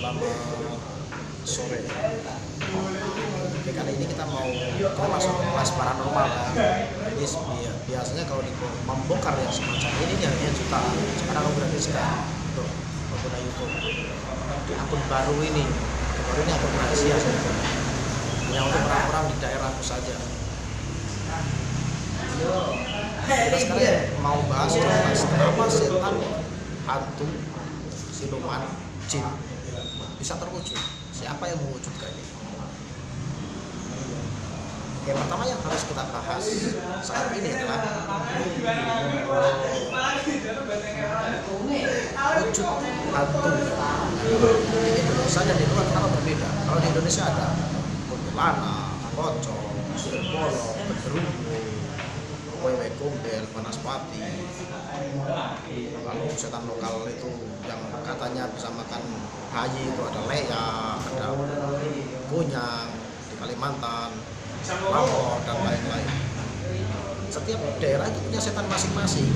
Selamat sore. Oke, kali ini kita masuk kelas paranormal ya. Jadi biasanya kalau membongkar yang semacam ini harganya jutaan. Sekarang aku gratiskan untuk pengguna YouTube di akun baru ini. Baru ini akun rahasia sebetulnya. Hanya untuk orang-orang di daerahku saja. Kita sekarang mau bahas tentang kenapa setan, hantu, siluman, jin bisa terwujud. Siapa yang mewujudkannya? Yang pertama yang harus kita bahas saat ini adalah wujud hantu di Indonesia dan di luar kenapa berbeda. Kalau di Indonesia ada kuntilanak, pocong, sirpolo, genderuwo, wewe gombel, wanaspati, lalu setan lokal itu yang katanya bisa makan bayi itu ada Lea, ada Kunyang di Kalimantan, Lamor dan lain-lain. Setiap daerah itu punya setan masing-masing.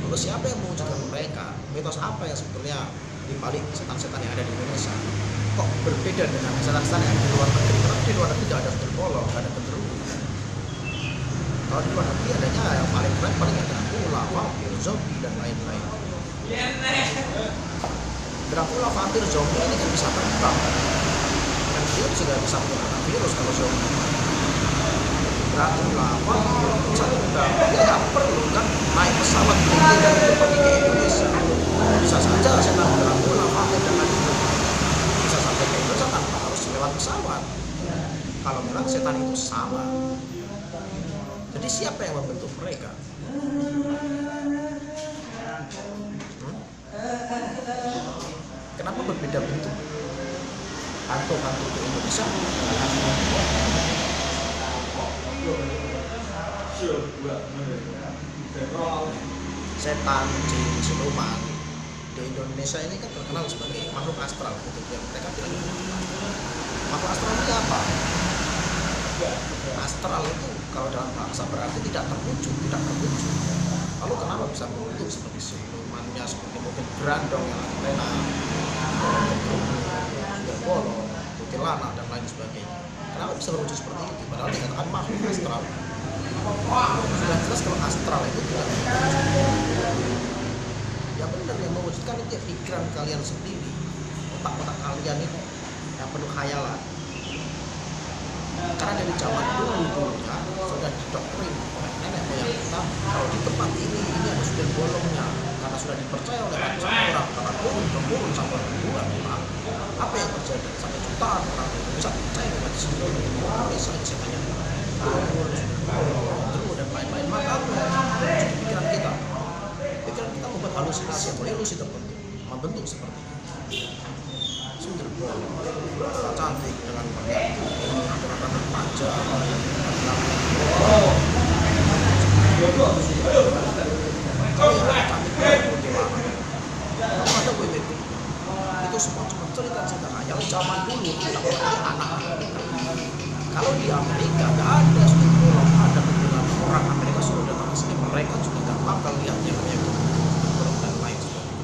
Lalu siapa yang mewujudkan mereka? Mitos apa yang sebetulnya dibalik setan-setan yang ada di Indonesia? Kok berbeda dengan setan-setan yang di luar negeri? Karena di luar negeri tidak ada sirpolo, tidak ada genderuwo. Kalau di luar negeri adanya yang paling keren paling ada Dracula, vampir, zombie dan lain-lain. Dracula, vampir, zombie ini kan bisa terbang, dan dia juga bisa menularkan virus kalau zombie. Dracula, vampir bisa terbang, dia nggak perlu kan naik pesawat tinggi dan pergi ke Indonesia. Bisa saja setan Dracula, vampir dan lain-lain bisa sampai ke Indonesia tanpa harus lewat pesawat. Kalau memang setan itu sama. Jadi siapa yang membentuk mereka? Kenapa berbeda bentuk hantu-hantu di Indonesia? Setan, jin, siluman di Indonesia ini kan terkenal sebagai makhluk astral gitu. Mereka bilang makhluk astral itu apa? Astral itu kalau dalam bahasa berarti tidak terwujud. Lalu kenapa bisa membentuk seperti silumannya, seperti mungkin berandong yang lena, sirpolo, kuntilanak dan lain sebagainya? Kenapa bisa berwujud seperti itu? Padahal dikatakan makhluk astral. Sudah jelas kalau astral itu tidak terwujud. Yang benar yang mewujudkan itu ya pikiran kalian sendiri, otak-otak kalian itu yang penuh khayalan. Karena dari zaman dulunya sudah didoktrin oleh nenek moyang kita kalau di tempat ini ada sudut bolongnya, karena sudah dipercaya oleh ratusan orang karena turun sampai ribuan orang. Apa yang terjadi sampai jutaan orang bisa percaya dengan sudut Indonesia ini semuanya turun dan lain-lain. Maka apa jadi pikiran kita membuat halusinasi atau ilusi terbentuk membentuk seperti itu. Sudut bolong cantik dengan banyak rata-rata panjang ada wewe itu semua cuma cerita khayal zaman dulu kita anak. Kalau di Amerika nggak ada sudut bolong, ada kuntilanak. Orang Amerika sudah datang ke sini, mereka juga nggak bakal lihat yang namanya sudut bolong dan lain sebagainya.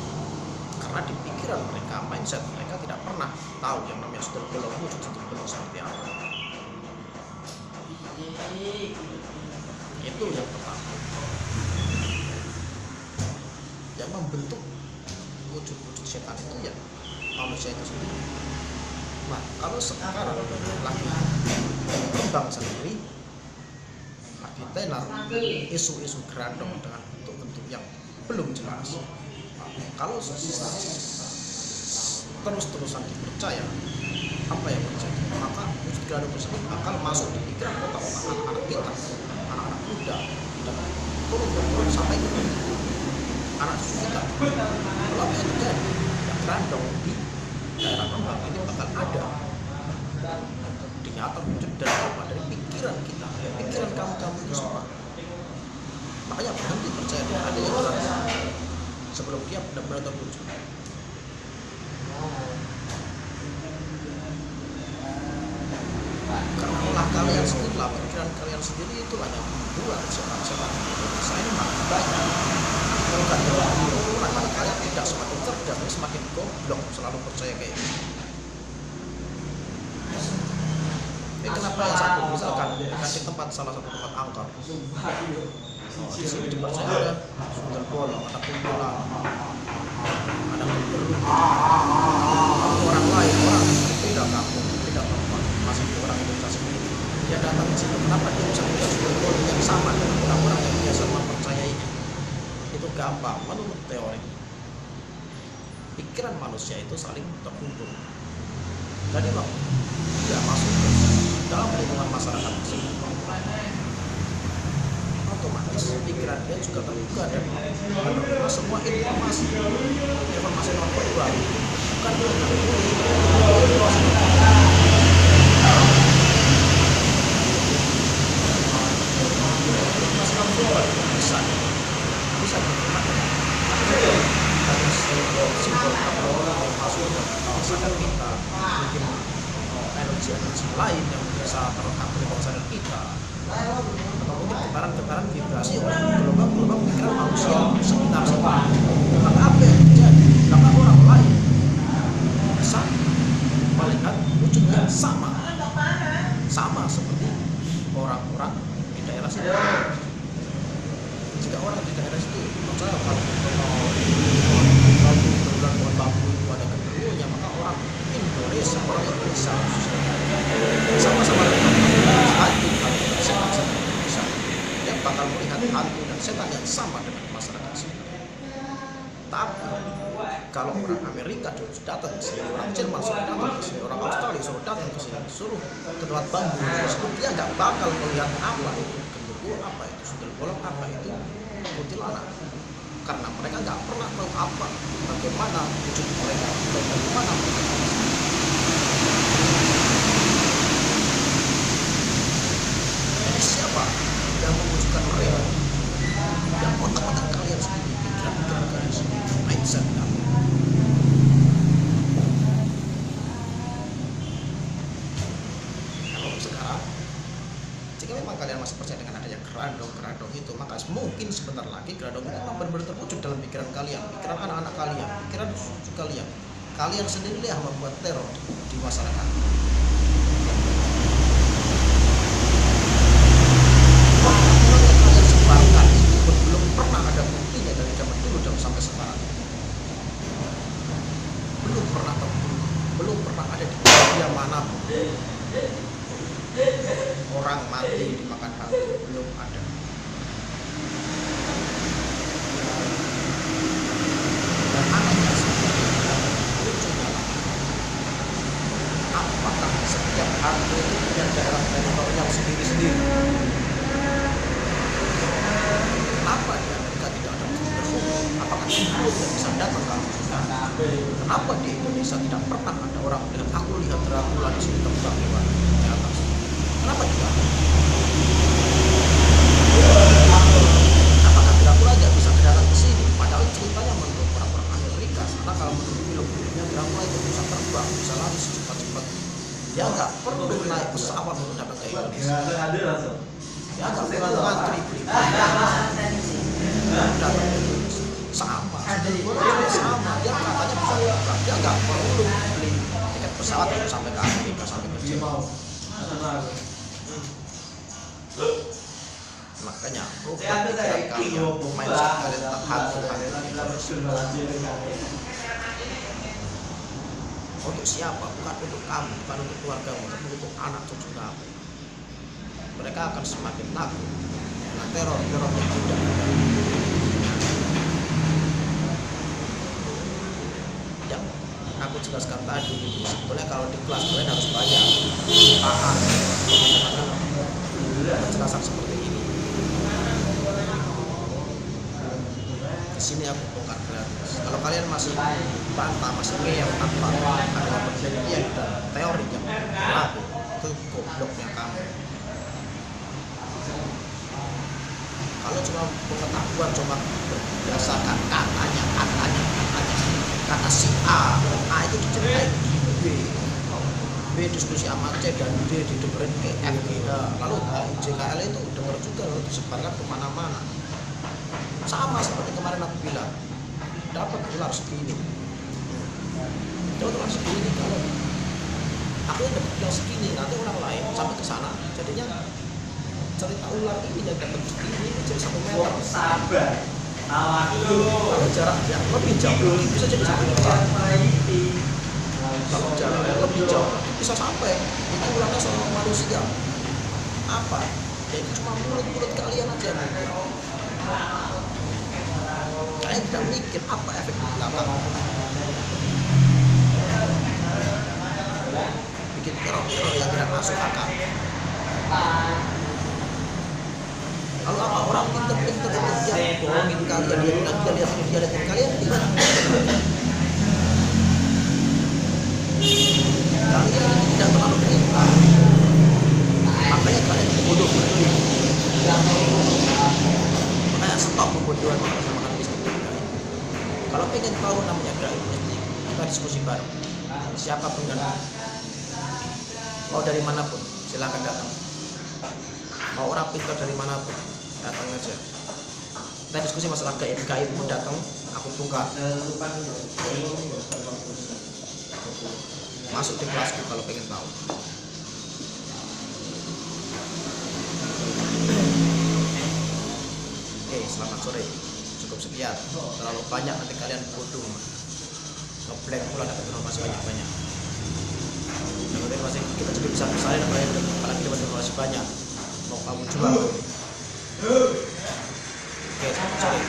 Karena di pikiran mereka, mindset mereka tidak pernah tahu yang namanya sudut bolong, wujud sudut bolong seperti apa. Itu yang pertama. Yang membentuk wujud-wujud setan itu ya manusia itu sendiri. Nah, kalau sekarang lagi berkembang sendiri, lagi tenar isu-isu gerandong dengan bentuk-bentuk yang belum jelas. Nah, kalau terus-terusan dipercaya, apa yang terjadi? Maka wujud gerandong tersebut bakal masuk di pikiran otak-otak anak-anak kita, anak-anak muda, dan turun sampai ke anak cucu kita. Lalu apa yang terjadi? Yang gerandong di daerah Rembang ini bakal ada. Ternyata wujud dari pikiran kita, pikiran kamu itu semua. Makanya berhenti percaya dengan adanya gerandong sebelum dia benar-benar terwujud. Karena olah kalian sendiri, pikiran kalian sendiri itulah yang membuat setan-setan Indonesia ini makin banyak. Bukan orang kalian tidak semakin cerdas, semakin goblok selalu percaya kayak gitu. tapi kenapa yang satu misalkan di tempat salah satu tempat angker, di sini dipercaya ada sundel bolong, ada kumpulan, ada genderuwo. Orang lain, orang tidak kampung, tidak tempat, masih orang Indonesia sendiri, dia datang ke sini, kenapa dia bisa punya sundel bolong yang sama dengan orang-orang yang biasa mempercayainya? Itu gampang menurut teori. Pikiran manusia itu saling terhubung. Jadi bang, dia masuk ke dalam lingkungan masyarakat tersebut, otomatis pikiran dia juga terbuka dan menerima semua informasi non verbal, bukan informasi non verbal bisa simbol apa masuk ke sadar kita, mungkin energi lain yang bisa terangkat di bawah sadar kita, atau mungkin getaran-getaran vibrasi oleh gelombang-gelombang pikiran manusia sekitar kita. Maka apa yang terjadi? Maka orang lain bisa melihat wujud yang sama seperti orang-orang di daerah situ. Jika orang di daerah situ percaya kalau pohon bambu itu ada genderuwonya, maka orang Indonesia sama-sama hantu Indonesia, dia bakal melihat hantu dan setan yang sama dengan masyarakat sini. Tapi kalau orang Amerika datang ke sini, orang Jerman sudah datang ke sini, orang Australia sudah datang ke sini, suruh ke tempat bambu tersebut, dia nggak bakal melihat apa itu genderuwo, apa itu sundel bolong, apa itu kuntilanak, karena mereka nggak pernah tahu apa bagaimana wujud mereka, bagaimana mereka. Jadi siapa yang mewujudkan mereka? Yang otak-otak kalian sendiri, pikiran kalian sendiri, mindset kamu. Kalau sekarang, jika memang kalian masih percaya dengan adanya kerandong itu, maka mungkin sebentar lagi kerandong itu memang benar-benar terwujud dalam pikiran kalian, pikiran anak-anak kalian, pikiran cucu kalian. Kalian sendiri yang membuat teror di masyarakat. Kalian sebarkan itu belum pernah ada buktinya dari zaman dulu dan sampai sekarang. Belum pernah ada di dunia manapun orang mati dimakan hantu, belum ada. Dan anehnya lucunya, apakah setiap hantu itu punya daerah teritorial sendiri-sendiri? Kenapa di Amerika tidak ada genderuwo? Apakah genderuwo tidak bisa datang ke Amerika? Kenapa di Indonesia tidak pernah ada orang melihat aku lihat Dracula di sini terbang di atas? Kenapa tidak? Apakah Dracula aja bisa datang ke sini? Padahal ceritanya menurut orang-orang Amerika, karena kalau menurut film-filmnya Dracula itu bisa terbang, bisa lari secepat-cepat. Dia nggak perlu naik pesawat untuk datang ke Indonesia. Dia nggak perlu ngantri beli datang ke Indonesia. Sama, sama. Dia katanya bisa terbang. Dia nggak perlu beli tiket pesawat untuk sampai ke Amerika, sampai ke Jepang. Makanya pikiran kalian, mindset kalian tentang hantu untuk siapa? Bukan untuk kamu, bukan untuk keluargamu, tapi untuk anak cucu kamu. Mereka akan semakin takut karena teror yang tidak ada. Yang aku jelaskan tadi, sebetulnya kalau di kelas kalian harus banyak penjelasan seperti ini. Di sini aku bongkar gratis. Kalau kalian masih bantah, masih ngeyel tanpa ada penelitian dan teori yang berlaku, itu gobloknya kamu. Kalau cuma pengetahuan, cuma berdasarkan katanya, kata si A itu diceritain B diskusi sama C dan D didengerin ke F, lalu JKL itu denger juga, lalu disebarkan kemana-mana. Sama seperti kemarin aku bilang, dapat ular segini, kalau aku yang dapat bilang segini, nanti orang lain sampai ke sana jadinya cerita ular ini yang dapat segini jadi 1 meter. Sabar. Kalau jarak yang lebih jauh bisa jadi 1 meter. Kalau jarak yang lebih jauh bisa sampai itu ularnya seorang manusia. Apa? Ya itu cuma mulut kalian aja. Kalian tidak mikir apa efek di belakang. Bikin teror-teror yang tidak masuk akal. Kalau apa orang pinter-pinter itu dia bohongin kalian, dia bilang dia lihat kalian tidak. Kalian ini tidak terlalu pintar. Makanya kalian bodoh. Makanya stop kebodohan sama mistik. Kalau pengen tahu namanya gaib mistik, kita diskusi bareng. Siapapun kan, mau dari manapun silakan datang. Mau orang pintar dari manapun datang aja. Kita diskusi masalah gaib pun datang, aku bongkar. Masuk di kelasku kalau pengen tahu. Oke, selamat sore. Cukup sekian. Terlalu banyak nanti kalian bodoh. Ngeblank pula dapat informasi banyak-banyak. Yang masih kita juga bisa bersalin apalagi dapat informasi banyak. Mau kamu jual. Oke, selamat sore.